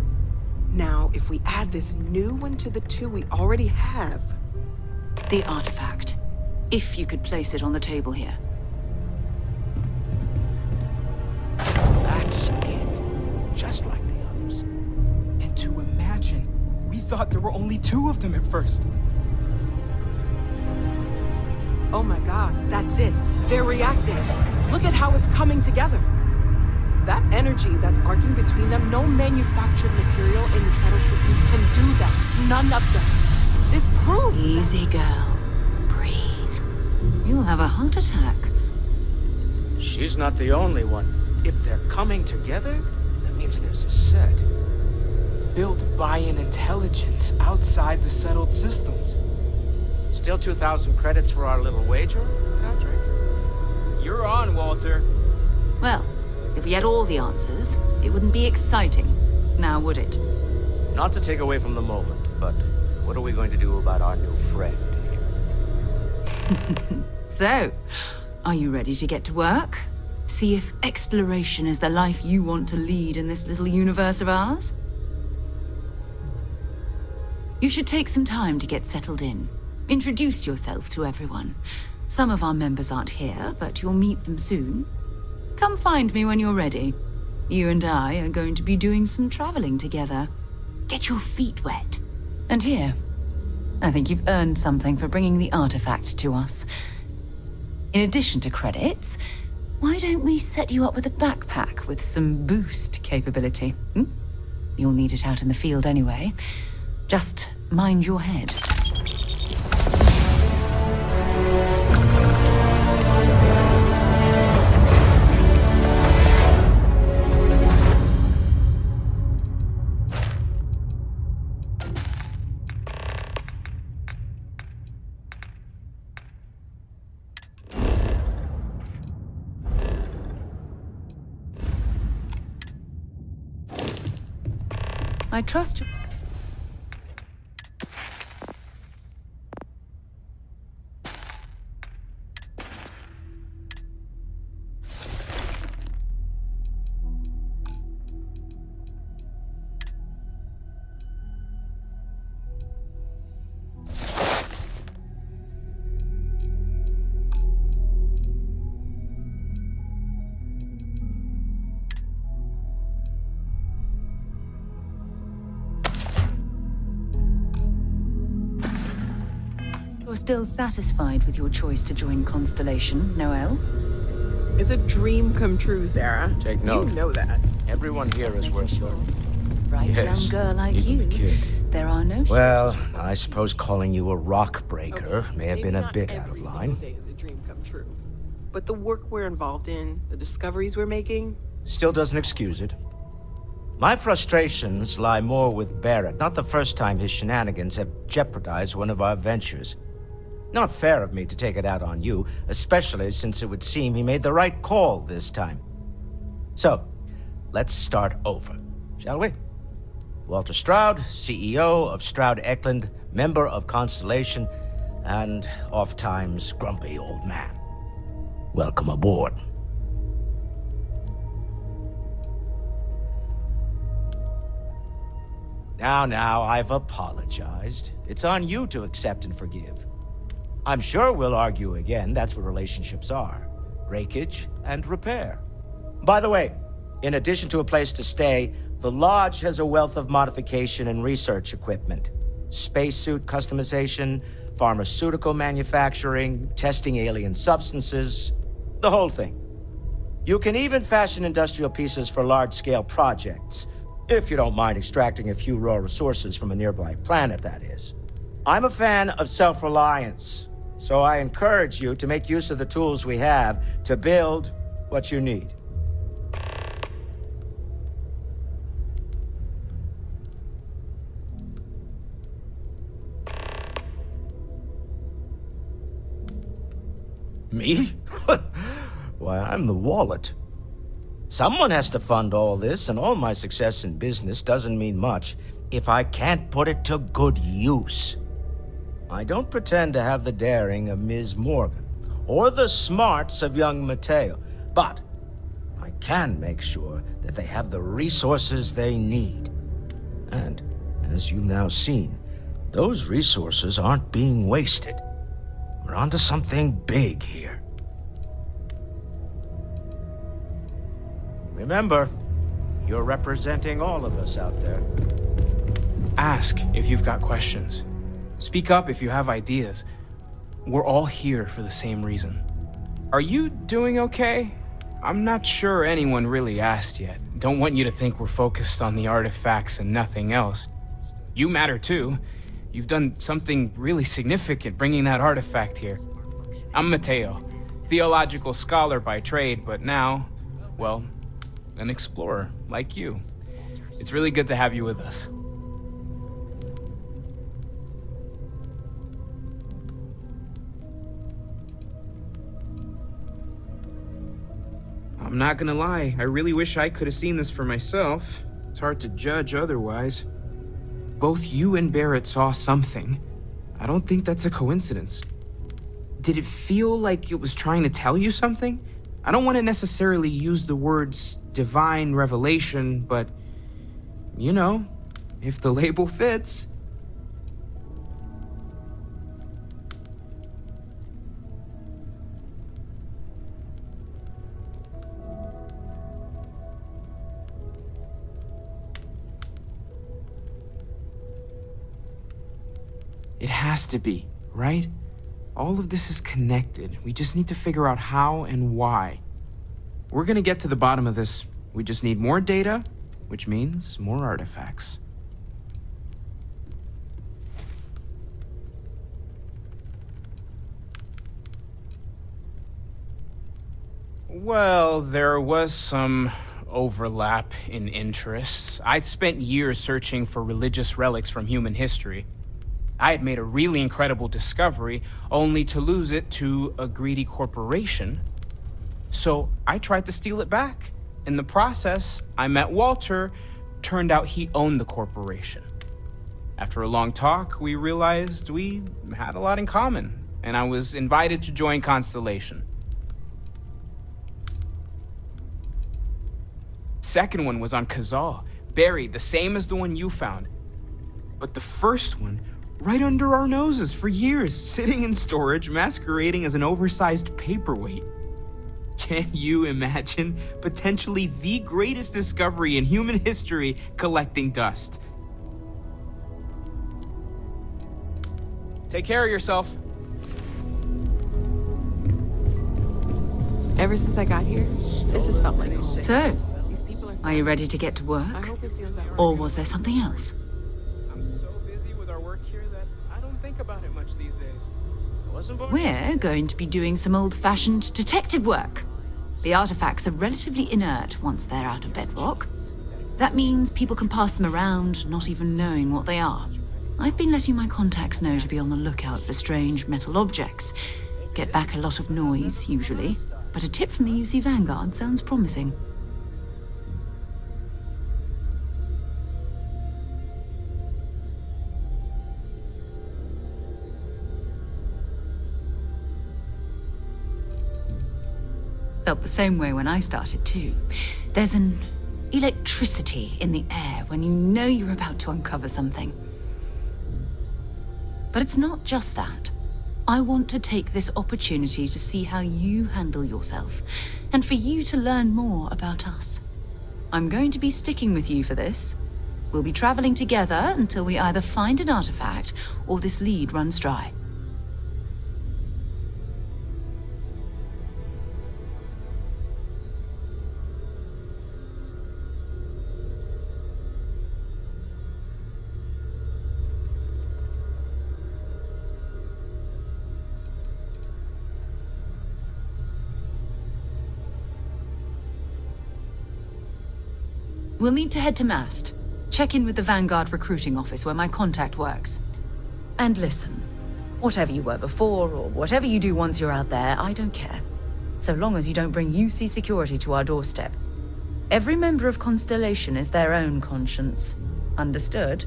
Now, if we add this new one to the two we already have... The artifact. If you could place it on the table here. That's it. Just like the others. And to imagine, we thought there were only 2 of them at first. Oh my god, that's it. They're reacting. Look at how it's coming together. That energy that's arcing between them, no manufactured material in the settled systems can do that. None of them. This proves Easy, girl. Breathe. You'll have a heart attack. She's not the only one. If they're coming together, that means there's a set. Built by an intelligence outside the settled systems. Still 2,000 credits for our little wager, Patrick? You're on, Walter. Well, if we had all the answers, it wouldn't be exciting. Now, would it? Not to take away from the moment, but what are we going to do about our new friend here? So, are you ready to get to work? See if exploration is the life you want to lead in this little universe of ours? You should take some time to get settled in. Introduce yourself to everyone. Some of our members aren't here, but you'll meet them soon. Come find me when you're ready. You and I are going to be doing some traveling together. Get your feet wet. And here, I think you've earned something for bringing the artifact to us. In addition to credits, why don't we set you up with a backpack with some boost capability? You'll need it out in the field anyway. Just mind your head. I trust you. You're still satisfied with your choice to join Constellation, Noel? It's a dream come true, Sarah. Take note. You know that. Everyone here is worth learning. Bright Yes, young girl like even you. the kid. There are no Well, I suppose calling you a rock breaker may have been a bit out of line. Day is a dream come true. But the work we're involved in, the discoveries we're making, Still doesn't excuse it. My frustrations lie more with Barrett. Not the first time his shenanigans have jeopardized one of our ventures. Not fair of me to take it out on you, especially since it would seem he made the right call this time. So, let's start over, shall we? Walter Stroud, CEO of Stroud Eklund, member of Constellation, and oft-times grumpy old man. Welcome aboard. Now, I've apologized. It's on you to accept and forgive. I'm sure we'll argue again. That's what relationships are. Breakage and repair. By the way, in addition to a place to stay, the Lodge has a wealth of modification and research equipment. Spacesuit customization, pharmaceutical manufacturing, testing alien substances, the whole thing. You can even fashion industrial pieces for large-scale projects, if you don't mind extracting a few raw resources from a nearby planet, that is. I'm a fan of self-reliance, so I encourage you to make use of the tools we have to build what you need. Me? Why, I'm the wallet. Someone has to fund all this, and all my success in business doesn't mean much if I can't put it to good use. I don't pretend to have the daring of Ms. Morgan, or the smarts of young Mateo, but I can make sure that they have the resources they need. And, as you've now seen, those resources aren't being wasted. We're onto something big here. Remember, you're representing all of us out there. Ask if you've got questions. Speak up if you have ideas. We're all here for the same reason. Are you doing okay? I'm not sure anyone really asked yet. Don't want you to think we're focused on the artifacts and nothing else. You matter too. You've done something really significant bringing that artifact here. I'm Mateo, theological scholar by trade, but now, well, an explorer like you. It's really good to have you with us. I'm not gonna lie, I really wish I could have seen this for myself. It's hard to judge otherwise. Both you and Barrett saw something. I don't think that's a coincidence. Did it feel like it was trying to tell you something? I don't want to necessarily use the words divine revelation, but, you know, if the label fits. It has to be, right? All of this is connected. We just need to figure out how and why. We're gonna get to the bottom of this. We just need more data, which means more artifacts. Well, there was some overlap in interests. I'd spent years searching for religious relics from human history. I had made a really incredible discovery, only to lose it to a greedy corporation. So I tried to steal it back. In the process, I met Walter. Turned out he owned the corporation. After a long talk, we realized we had a lot in common, and I was invited to join Constellation. Second one was on Kazal, buried, the same as the one you found. But the first one, right under our noses for years, sitting in storage, masquerading as an oversized paperweight. Can you imagine potentially the greatest discovery in human history collecting dust? Take care of yourself. Ever since I got here, this has felt like home. So, are you ready to get to work? I hope it feels that way. Or was there something else? I'm so busy with our work here that I don't think about it much these days. I wasn't born. We're going to be doing some old-fashioned detective work. The artifacts are relatively inert once they're out of bedrock. That means people can pass them around, not even knowing what they are. I've been letting my contacts know to be on the lookout for strange metal objects. Get back a lot of noise, usually, but a tip from the UC Vanguard sounds promising. Felt the same way when I started too. There's an electricity in the air when you know you're about to uncover something. But it's not just that. I want to take this opportunity to see how you handle yourself, and for you to learn more about us. I'm going to be sticking with you for this. We'll be traveling together until we either find an artifact or this lead runs dry. We'll need to head to Mast. Check in with the Vanguard recruiting office where my contact works. And listen, whatever you were before or whatever you do once you're out there, I don't care. So long as you don't bring UC security to our doorstep. Every member of Constellation is their own conscience. Understood?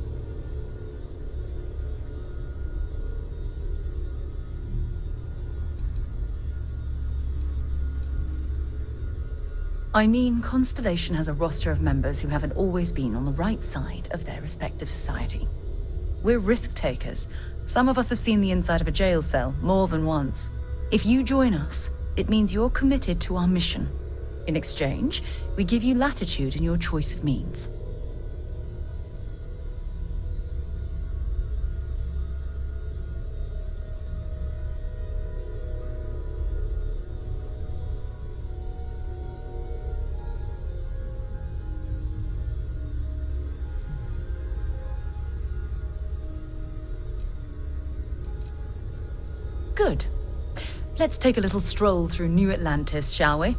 I mean, Constellation has a roster of members who haven't always been on the right side of their respective society. We're risk takers. Some of us have seen the inside of a jail cell more than once. If you join us, it means you're committed to our mission. In exchange, we give you latitude in your choice of means. Good. Let's take a little stroll through New Atlantis, shall we?